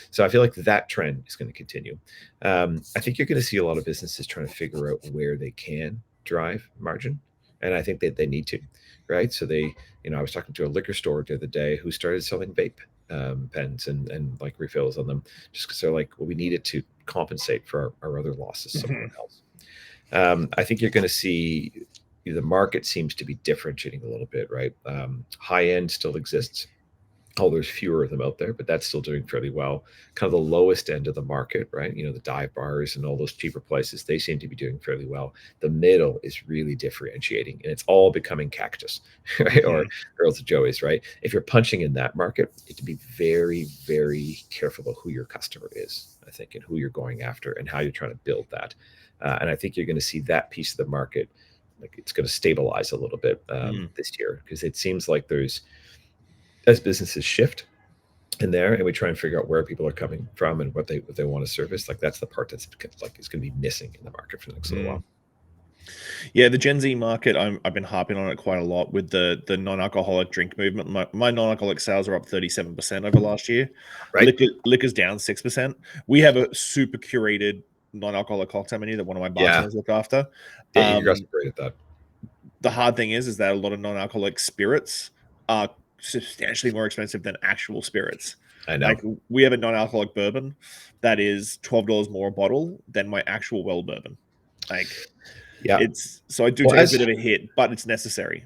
So I feel like that trend is going to continue. I think you're going to see a lot of businesses trying to figure out where they can drive margin, and I think that they need to, right? So I was talking to a liquor store the other day who started selling vape pens and like refills on them, just because they're like, well, we needed to compensate for our other losses somewhere else. I think you're going to see the market seems to be differentiating a little bit, right? High end still exists. Oh, there's fewer of them out there, but that's still doing fairly well. Kind of the lowest end of the market, right? The dive bars and all those cheaper places, they seem to be doing fairly well. The middle is really differentiating, and it's all becoming Cactus, right? Or Girls of Joey's, right? If you're punching in that market, you have to be very, very careful about who your customer is, I think, and who you're going after and how you're trying to build that. And I think you're going to see that piece of the market, like it's going to stabilize a little bit this year, because it seems like as businesses shift in there and we try and figure out where people are coming from and what they want to service, like that's the part that's like is going to be missing in the market for the next little while. Yeah, the Gen Z market, I've been harping on it quite a lot with the non-alcoholic drink movement. My non-alcoholic sales are up 37% over last year. Right. Liquor's down 6%. We have a super curated non-alcoholic cocktail menu that one of my bartenders look after. Yeah, you guys are great at that. The hard thing is that a lot of non-alcoholic spirits are substantially more expensive than actual spirits. I know. Like we have a non-alcoholic bourbon that is $12 more a bottle than my actual well bourbon. Like, yeah, so I do take a bit of a hit, but it's necessary.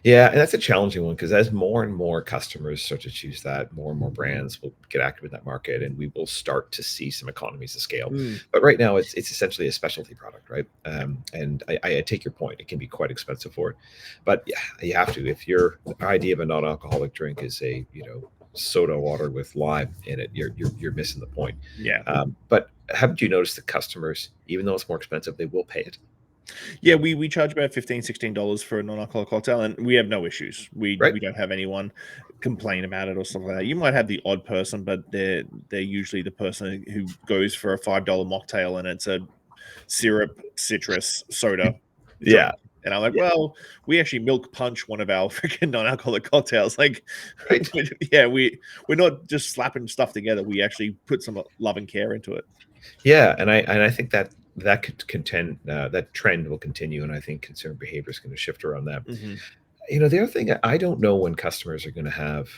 Yeah, and that's a challenging one, because as more and more customers start to choose that, more and more brands will get active in that market, and we will start to see some economies of scale. But right now, it's essentially a specialty product, right? And I take your point; it can be quite expensive for it. But yeah, you have to. If your idea of a non-alcoholic drink is a soda water with lime in it, you're missing the point. Yeah. But haven't you noticed that customers, even though it's more expensive, they will pay it? Yeah, we charge about $15-16 for a non-alcoholic cocktail, and we have no issues. We don't have anyone complain about it or something like that. You might have the odd person, but they're usually the person who goes for a $5 mocktail and it's a syrup citrus soda drink. And I'm like, well, we actually milk punch one of our freaking non-alcoholic cocktails. Like, we're not just slapping stuff together. We actually put some love and care into it. Yeah, and I think that could contend that trend will continue, and I think consumer behavior is going to shift around that. The other thing, I don't know when customers are going to have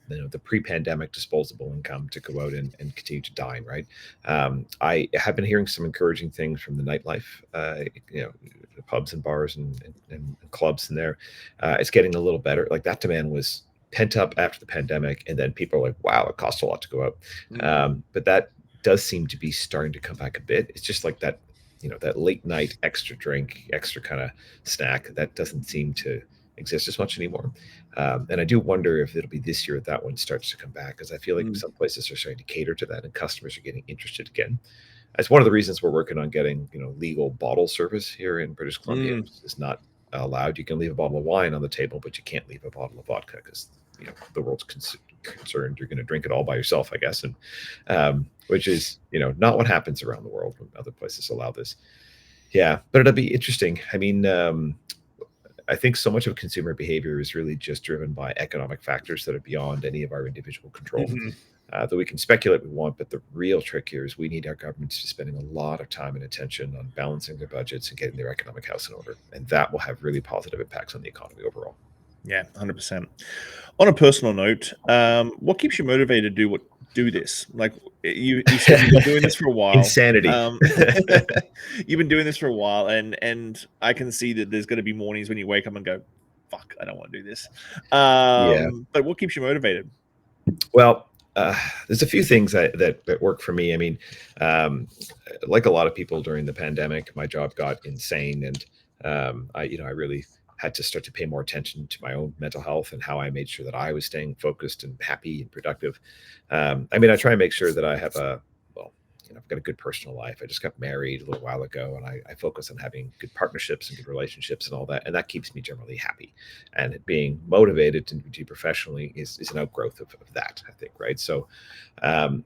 the pre-pandemic disposable income to go out and continue to dine, right? I have been hearing some encouraging things from the nightlife, the pubs and bars and clubs in there. It's getting a little better. Like that demand was pent up after the pandemic, and then people are like, wow, it costs a lot to go out. But that does seem to be starting to come back a bit. It's just like that, that late night extra drink, extra kind of snack that doesn't seem to exist as much anymore. And I do wonder if it'll be this year that one starts to come back, because I feel like some places are starting to cater to that and customers are getting interested again. That's one of the reasons we're working on getting, legal bottle service here in British Columbia. It's not allowed. You can leave a bottle of wine on the table, but you can't leave a bottle of vodka, because the world's concerned you're going to drink it all by yourself, I guess. And which is, not what happens around the world when other places allow this. Yeah, but it'll be interesting. I mean, I think so much of consumer behavior is really just driven by economic factors that are beyond any of our individual control. Though we can speculate we want, but the real trick here is we need our governments to be spending a lot of time and attention on balancing their budgets and getting their economic house in order, and that will have really positive impacts on the economy overall. Yeah, 100%. On a personal note, what keeps you motivated to do this? Like you said, you've been doing this for a while. Insanity. You've been doing this for a while, and I can see that there's going to be mornings when you wake up and go, "Fuck, I don't want to do this." Yeah. But what keeps you motivated? Well, there's a few things that work for me. I mean, like a lot of people during the pandemic, my job got insane, and I really had to start to pay more attention to my own mental health and how I made sure that I was staying focused and happy and productive. I mean, I try and make sure that I have I've got a good personal life. I just got married a little while ago, and I focus on having good partnerships and good relationships and all that, and that keeps me generally happy. And being motivated to do professionally is an outgrowth of that, I think, right? So, um,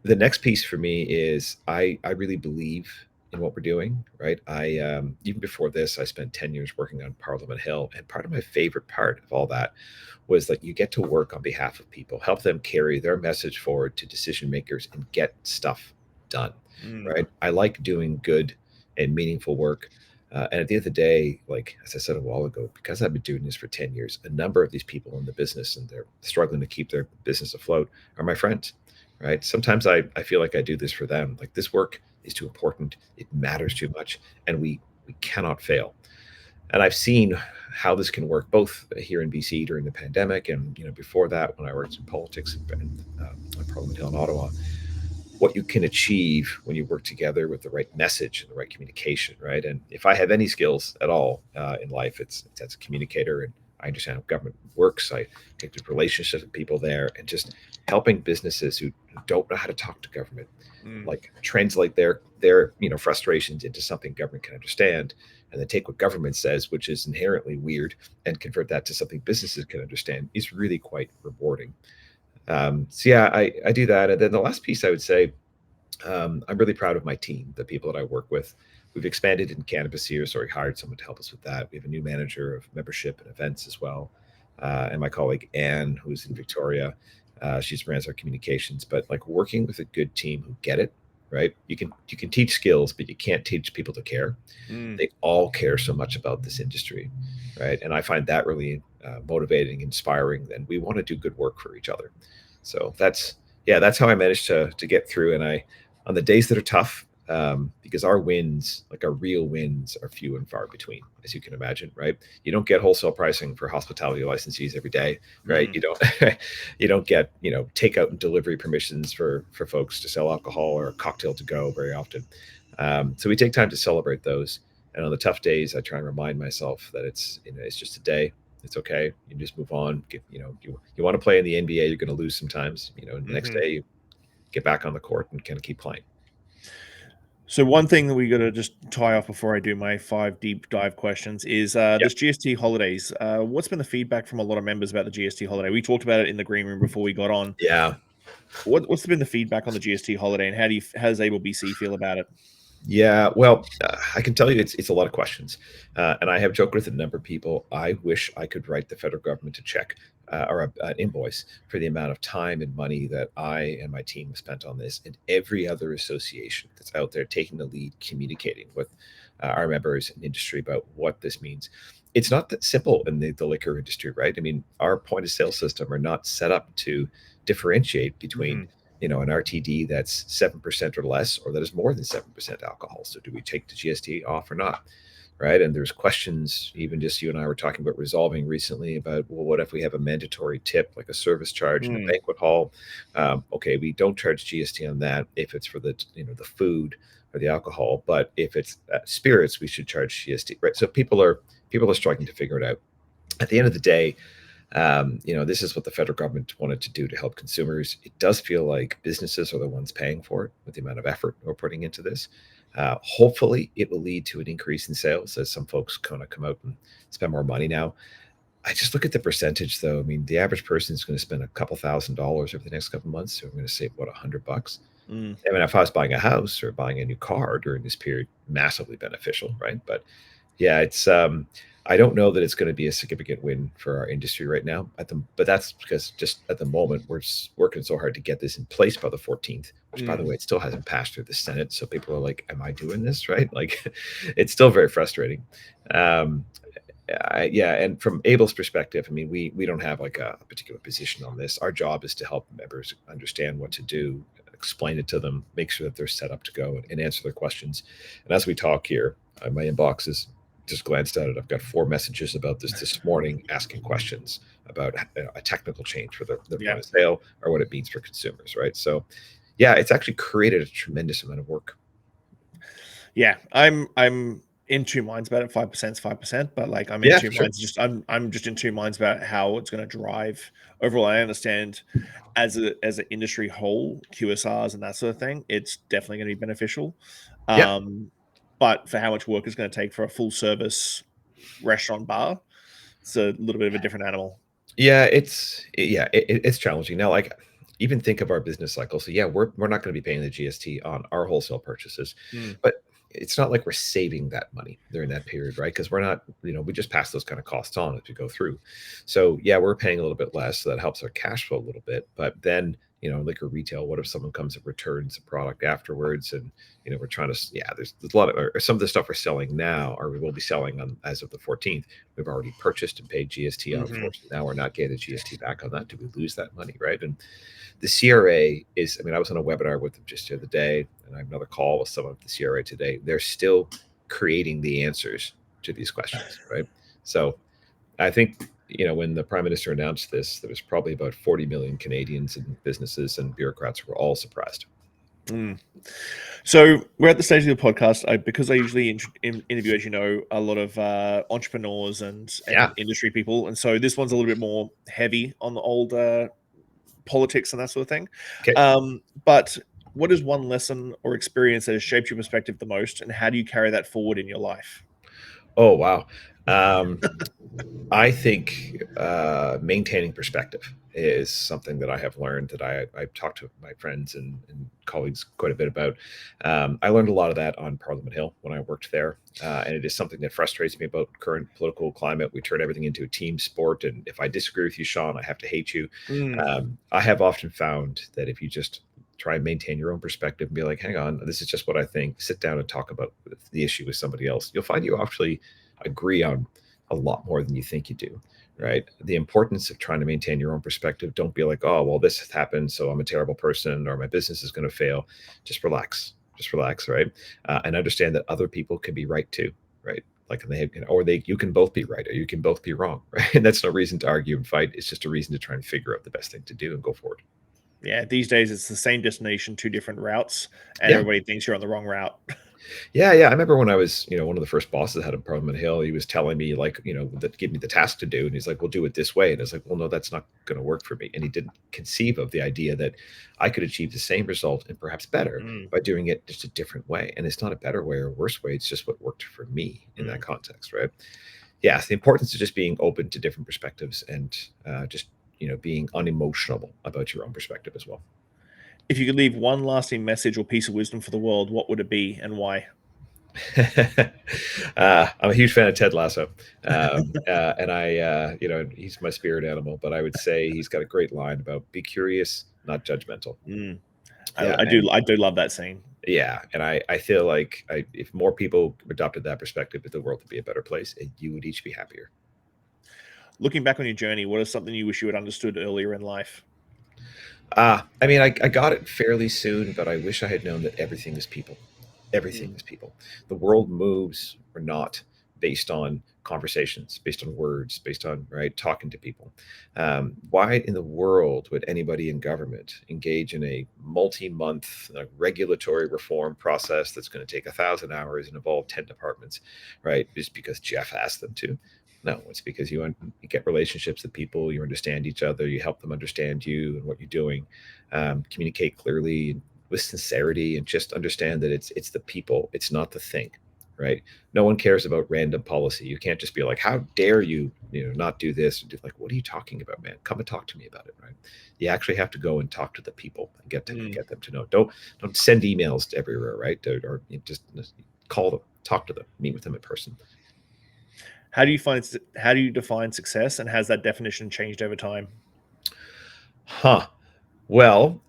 the next piece for me is I really believe in what we're doing, right? I Even before this, I spent 10 years working on Parliament Hill, and part of my favorite part of all that was that you get to work on behalf of people, help them carry their message forward to decision makers and get stuff done, Mm, right? I like doing good and meaningful work. And at the end of the day, like as I said a while ago, because I've been doing this for 10 years, a number of these people in the business and they're struggling to keep their business afloat are my friends, right? Sometimes I feel like I do this for them. Like this work is too important, it matters too much, and we cannot fail. And I've seen how this can work both here in BC during the pandemic, and before that when I worked in politics and on Parliament Hill in Ottawa, what you can achieve when you work together with the right message and the right communication, right? And if I have any skills at all in life, it's as a communicator, and I understand how government works. I get good relationships with people there, and just helping businesses who don't know how to talk to government, mm. like translate their frustrations into something government can understand, and then take what government says, which is inherently weird, and convert that to something businesses can understand is really quite rewarding. So yeah, I do that. And then the last piece I would say, I'm really proud of my team, the people that I work with. We've expanded in cannabis here, so we hired someone to help us with that. We have a new manager of membership and events as well, and my colleague Anne, who's in Victoria. She runs our communications, but like working with a good team who get it, right? You can teach skills, but you can't teach people to care. Mm. They all care so much about this industry, right? And I find that really motivating, inspiring, and we want to do good work for each other. So that's how I managed to get through. And I on the days that are tough, because our wins, like our real wins, are few and far between, as you can imagine, right? You don't get wholesale pricing for hospitality licensees every day, right? Mm. You don't get takeout and delivery permissions for folks to sell alcohol or a cocktail to go very often. So we take time to celebrate those. And on the tough days, I try and remind myself that it's just a day. It's okay. You just move on. You want to play in the NBA, you're going to lose sometimes. The next Hmm. day you get back on the court and kind of keep playing. So one thing that we got to just tie off before I do my 5 deep dive questions is Yeah. this GST holidays. What's been the feedback from a lot of members about the GST holiday? We talked about it in the green room before we got on. Yeah. What's been the feedback on the GST holiday, and how does Able BC feel about it? Yeah, well, I can tell you it's a lot of questions, and I have joked with a number of people. I wish I could write the federal government a check or an invoice for the amount of time and money that I and my team have spent on this, and every other association that's out there taking the lead, communicating with our members and industry about what this means. It's not that simple in the liquor industry, right? I mean, our point of sale system are not set up to differentiate between Hmm. an RTD that's 7% or less, or that is more than 7% alcohol. So do we take the GST off or not? Right. And there's questions, even just you and I were talking about resolving recently about, well, what if we have a mandatory tip, like a service charge in a Mm. banquet hall? Okay, we don't charge GST on that if it's for the food or the alcohol, but if it's spirits, we should charge GST, right? So people are struggling to figure it out. At the end of the day, this is what the federal government wanted to do to help consumers. It does feel like businesses are the ones paying for it with the amount of effort we're putting into this. Hopefully, it will lead to an increase in sales as some folks kind of come out and spend more money now. I just look at the percentage, though. I mean, the average person is going to spend a couple $1,000s over the next couple months. So I'm going to save what $100. Mm. I mean, if I was buying a house or buying a new car during this period, massively beneficial, right? But yeah, it's I don't know that it's going to be a significant win for our industry right now. But that's because just at the moment we're working so hard to get this in place by the 14th. Which, by the Mm. way, it still hasn't passed through the Senate. So people are like, "Am I doing this right?" Like, it's still very frustrating. Um, yeah, and from Abel's perspective, I mean, we don't have like a particular position on this. Our job is to help members understand what to do, explain it to them, make sure that they're set up to go and answer their questions. And as we talk here, my inbox is just glanced at it. I've got 4 messages about this morning, asking questions about a technical change for the Yeah. point of sale or what it means for consumers, right? So, yeah, it's actually created a tremendous amount of work. Yeah, I'm in two minds about it. 5% is 5%, but like I'm in Yeah, two for sure. minds. I'm just in two minds about how it's going to drive overall. I understand as an industry whole, QSRs and that sort of thing, it's definitely going to be beneficial. Yeah, Um, but for how much work it's going to take for a full service restaurant bar, it's a little bit of a different animal. yeah, it's challenging now. Like, even think of our business cycle. So yeah, we're not going to be paying the GST on our wholesale purchases, Mm, but it's not like we're saving that money during that period, right? Because we're not, we just pass those kind of costs on as we go through. So yeah, we're paying a little bit less, so that helps our cash flow a little bit. But then, liquor retail, what if someone comes and returns the product afterwards? And we're trying to, yeah, there's a lot of, or some of the stuff we're selling now, or we will be selling on as of the 14th, we've already purchased and paid GST on hmm for. So now we're not getting the GST back on that. Do we lose that money, right? And the CRA is, I mean, I was on a webinar with them just the other day, and I have another call with someone at the CRA today. They're still creating the answers to these questions, right? So I think, when the prime minister announced this, there was probably about 40 million Canadians and businesses and bureaucrats who were all surprised. Mm. So we're at the stage of the podcast because I usually interview, as you know, a lot of entrepreneurs Yeah. and industry people, and so this one's a little bit more heavy on the old politics and that sort of thing. Okay. But what is one lesson or experience that has shaped your perspective the most, and how do you carry that forward in your life? Oh, wow. Um, I think maintaining perspective is something that I have learned, that I've talked to my friends and colleagues quite a bit about. I learned a lot of that on Parliament Hill when I worked there. And it is something that frustrates me about current political climate. We turn everything into a team sport. And if I disagree with you, Shawn, I have to hate you. Mm, I have often found that if you just try and maintain your own perspective and be like, hang on, this is just what I think, sit down and talk about the issue with somebody else, you'll find you actually agree on a lot more than you think you do, mm, right? The importance of trying to maintain your own perspective. Don't be like, oh, well, this has happened, so I'm a terrible person, or my business is going to fail. Just relax, right? And understand that other people can be right too, right? Like, you can both be right, or you can both be wrong, right? And that's no reason to argue and fight. It's just a reason to try and figure out the best thing to do and go forward. yeah, these days it's the same destination, two different routes, and Yeah. everybody thinks you're on the wrong route. Yeah. I remember when I was, one of the first bosses I had in Parliament Hill, he was telling me, like, that give me the task to do. And he's like, we'll do it this way. And I was like, well, no, that's not going to work for me. And he didn't conceive of the idea that I could achieve the same result and perhaps better Mm, by doing it just a different way. And it's not a better way or a worse way. It's just what worked for me in that mm. context, right? Yeah. The importance of just being open to different perspectives and just, being unemotional about your own perspective as well. If you could leave one lasting message or piece of wisdom for the world, what would it be and why? I'm a huge fan of Ted Lasso, and he's my spirit animal. But I would say he's got a great line about be curious, not judgmental. Mm. Yeah, and I do love that scene. yeah, and I feel like if more people adopted that perspective, the world would be a better place, and you would each be happier. Looking back on your journey, what is something you wish you had understood earlier in life? I mean, I got it fairly soon, but I wish I had known that everything is people. Everything Mm, is people. The world moves or not based on conversations, based on words, based on right talking to people. Why in the world would anybody in government engage in a multi-month regulatory reform process that's going to take 1,000 hours and involve 10 departments, right? Just because Jeff asked them to. No, it's because you get relationships with people, you understand each other, you help them understand you and what you're doing, communicate clearly with sincerity, and just understand that it's the people, it's not the thing, right? No one cares about random policy. You can't just be like, how dare you, not do this, and do, like, what are you talking about, man? Come and talk to me about it, right? You actually have to go and talk to the people and mm. get them to know. Don't send emails to everywhere, right? Or you just call them, talk to them, meet with them in person. How do you define success, and has that definition changed over time? Well,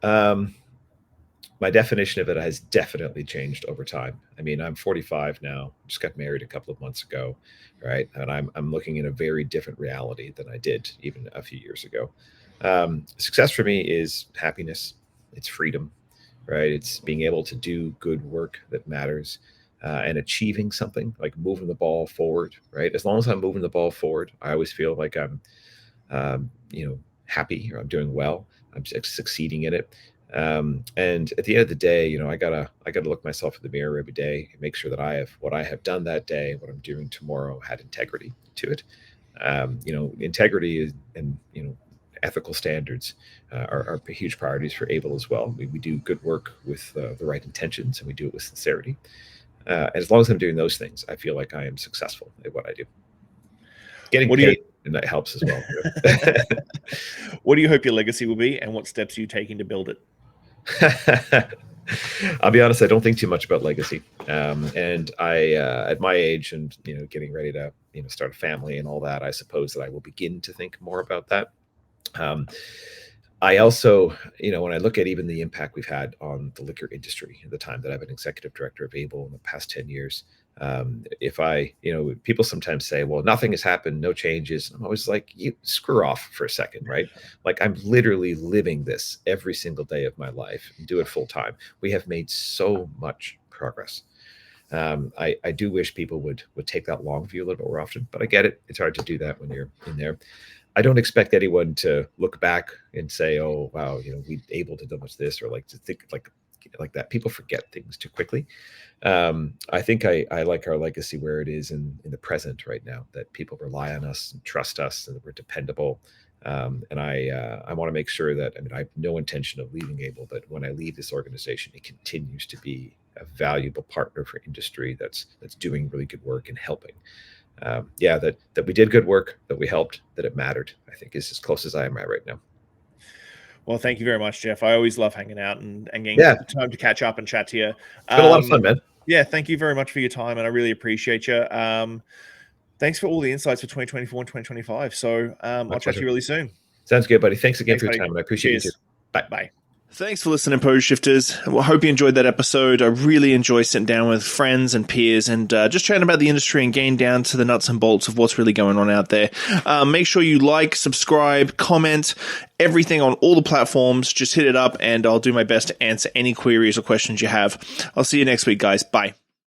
my definition of it has definitely changed over time. I mean, I'm 45 now. Just got married a couple of months ago, right? And I'm looking in a very different reality than I did even a few years ago. Success for me is happiness. It's freedom, right? It's being able to do good work that matters, and achieving something like moving the ball forward, right? As long as I'm moving the ball forward, I always feel like I'm, happy, or I'm doing well. I'm succeeding in it. And at the end of the day, I gotta look myself in the mirror every day and make sure that what I have done that day, what I'm doing tomorrow, had integrity to it. Integrity and ethical standards are huge priorities for Able as well. We do good work with the right intentions, and we do it with sincerity. As long as I'm doing those things, I feel like I am successful at what I do. Getting paid, and that helps as well. What do you hope your legacy will be, and what steps are you taking to build it? I'll be honest, I don't think too much about legacy. And at my age, and getting ready to start a family and all that, I suppose that I will begin to think more about that. I also, when I look at even the impact we've had on the liquor industry in the time that I've been executive director of Able in the past 10 years, people sometimes say, well, nothing has happened, no changes. I'm always like, you screw off for a second, right? Like, I'm literally living this every single day of my life and do it full time. We have made so much progress. I do wish people would take that long view a little bit more often, but I get it. It's hard to do that when you're in there. I don't expect anyone to look back and say, "Oh, wow, we Able to do much this," or like to think like that. People forget things too quickly. I think I like our legacy where it is in the present right now. That people rely on us and trust us, and that we're dependable. And I want to make sure that I have no intention of leaving Able, but when I leave this organization, it continues to be a valuable partner for industry that's doing really good work and helping. That we did good work, that we helped, that it mattered, I think is as close as I am at right now. Well, thank you very much, Jeff. I always love hanging out and getting Yeah, time to catch up and chat to you. it's been a lot of fun, man. Yeah, thank you very much for your time, and I really appreciate you. Thanks for all the insights for 2024 and 2025. So I'll chat to you really soon. Sounds good, buddy. Thanks again for your buddy. time, and I appreciate you too. Bye. Bye. Thanks for listening, Pose Shifters. Well, I hope you enjoyed that episode. I really enjoy sitting down with friends and peers and just chatting about the industry and getting down to the nuts and bolts of what's really going on out there. Make sure you like, subscribe, comment, everything on all the platforms. Just hit it up and I'll do my best to answer any queries or questions you have. I'll see you next week, guys. Bye.